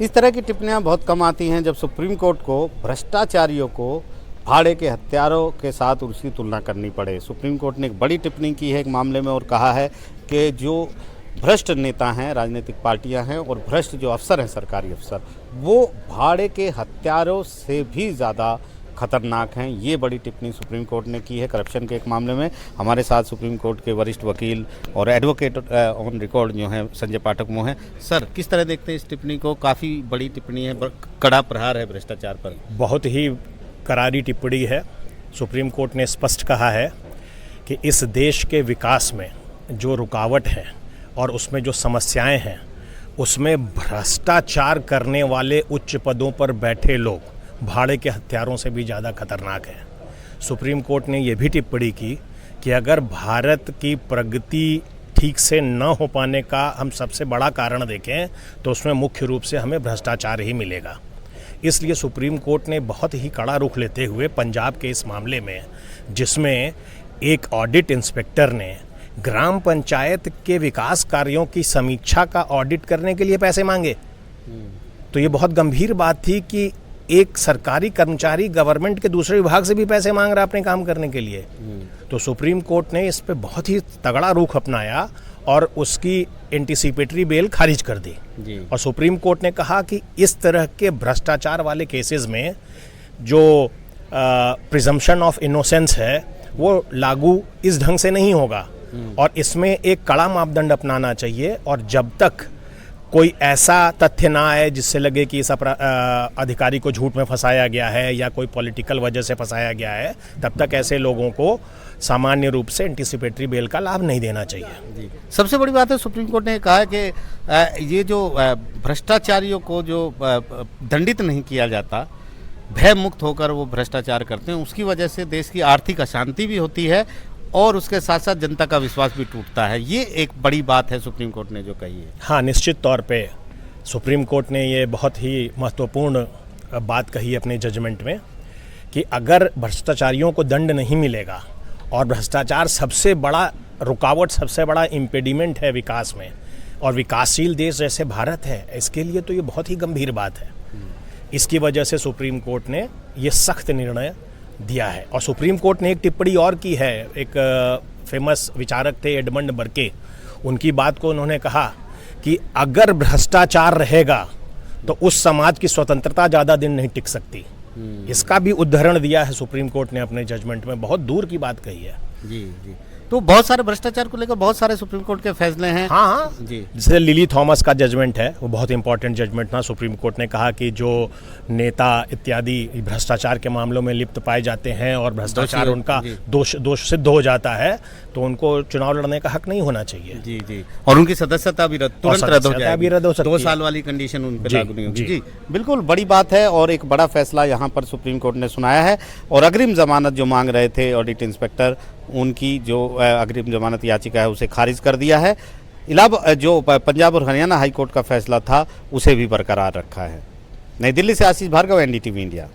इस तरह की टिप्पणियां बहुत कम आती हैं जब सुप्रीम कोर्ट को भ्रष्टाचारियों को भाड़े के हत्यारों के साथ उसकी तुलना करनी पड़े। सुप्रीम कोर्ट ने एक बड़ी टिप्पणी की है एक मामले में और कहा है कि जो भ्रष्ट नेता हैं, राजनीतिक पार्टियां हैं और भ्रष्ट जो अफसर हैं, सरकारी अफसर, वो भाड़े के हत्यारों से भी ज़्यादा खतरनाक हैं। ये बड़ी टिप्पणी सुप्रीम कोर्ट ने की है करप्शन के एक मामले में। हमारे साथ सुप्रीम कोर्ट के वरिष्ठ वकील और एडवोकेट ऑन रिकॉर्ड जो हैं संजय पाठक वो हैं। सर, किस तरह देखते हैं इस टिप्पणी को? काफ़ी बड़ी टिप्पणी है, कड़ा प्रहार है भ्रष्टाचार पर। बहुत ही करारी टिप्पणी है। सुप्रीम कोर्ट ने स्पष्ट कहा है कि इस देश के विकास में जो रुकावट है और उसमें जो समस्याएं हैं, उसमें भ्रष्टाचार करने वाले उच्च पदों पर बैठे लोग भाड़े के हत्यारों से भी ज़्यादा खतरनाक हैं। सुप्रीम कोर्ट ने यह भी टिप्पणी की कि अगर भारत की प्रगति ठीक से न हो पाने का हम सबसे बड़ा कारण देखें तो उसमें मुख्य रूप से हमें भ्रष्टाचार ही मिलेगा। इसलिए सुप्रीम कोर्ट ने बहुत ही कड़ा रुख लेते हुए पंजाब के इस मामले में, जिसमें एक ऑडिट इंस्पेक्टर ने ग्राम पंचायत के विकास कार्यों की समीक्षा का ऑडिट करने के लिए पैसे मांगे, तो ये बहुत गंभीर बात थी कि एक सरकारी कर्मचारी गवर्नमेंट के दूसरे विभाग से भी पैसे मांग रहा है अपने काम करने के लिए। तो सुप्रीम कोर्ट ने इस पे बहुत ही तगड़ा रुख अपनाया और उसकी एंटीसिपेटरी बेल खारिज कर दी जी। और सुप्रीम कोर्ट ने कहा कि इस तरह के भ्रष्टाचार वाले केसेस में जो प्रिजम्पशन ऑफ इनोसेंस है वो लागू इस ढंग से नहीं होगा और इसमें एक कड़ा मापदंड अपनाना चाहिए। और जब तक कोई ऐसा तथ्य ना आए जिससे लगे कि इस अधिकारी को झूठ में फंसाया गया है या कोई पॉलिटिकल वजह से फंसाया गया है, तब तक ऐसे लोगों को सामान्य रूप से एंटीसिपेटरी बेल का लाभ नहीं देना चाहिए जी। सबसे बड़ी बात है सुप्रीम कोर्ट ने कहा है कि ये जो भ्रष्टाचारियों को जो दंडित नहीं किया जाता, भय मुक्त होकर वो भ्रष्टाचार करते हैं, उसकी वजह से देश की आर्थिक अशांति भी होती है और उसके साथ साथ जनता का विश्वास भी टूटता है। ये एक बड़ी बात है सुप्रीम कोर्ट ने जो कही है। हाँ, निश्चित तौर पे सुप्रीम कोर्ट ने ये बहुत ही महत्वपूर्ण बात कही अपने जजमेंट में कि अगर भ्रष्टाचारियों को दंड नहीं मिलेगा और भ्रष्टाचार सबसे बड़ा रुकावट, सबसे बड़ा इम्पेडिमेंट है विकास में और विकासशील देश जैसे भारत है, इसके लिए तो ये बहुत ही गंभीर बात है। इसकी वजह से सुप्रीम कोर्ट ने ये सख्त निर्णय दिया है। और सुप्रीम कोर्ट ने एक टिप्पणी और की है। एक फेमस विचारक थे एडमंड बर्के, उनकी बात को उन्होंने कहा कि अगर भ्रष्टाचार रहेगा तो उस समाज की स्वतंत्रता ज़्यादा दिन नहीं टिक सकती। इसका भी उदाहरण दिया है सुप्रीम कोर्ट ने अपने जजमेंट में, बहुत दूर की बात कही है जी जी। तो बहुत सारे भ्रष्टाचार को लेकर बहुत सारे सुप्रीम कोर्ट के फैसले हैं। हाँ जी। जैसे लिली थॉमस का जजमेंट है, वो बहुत इंपॉर्टेंट जजमेंट था। सुप्रीम कोर्ट ने कहा कि जो नेता इत्यादि भ्रष्टाचार के मामलों में लिप्त पाए जाते हैं और भ्रष्टाचार उनका दोष सिद्ध हो जाता है तो उनको चुनाव लड़ने का हक नहीं होना चाहिए जी जी। और उनकी सदस्यता भी तुरंत रद्द हो जाएगी, 2 साल वाली कंडीशन उन पर लागू नहीं होगी जी। बिल्कुल बड़ी बात है और एक बड़ा फैसला यहाँ पर सुप्रीम कोर्ट ने सुनाया है। और अग्रिम जमानत जो मांग रहे थे ऑडिट इंस्पेक्टर, उनकी जो अग्रिम जमानत याचिका है उसे खारिज कर दिया है। जो पंजाब और हरियाणा हाई कोर्ट का फैसला था उसे भी बरकरार रखा है। नई दिल्ली से आशीष भार्गव, NDTV इंडिया।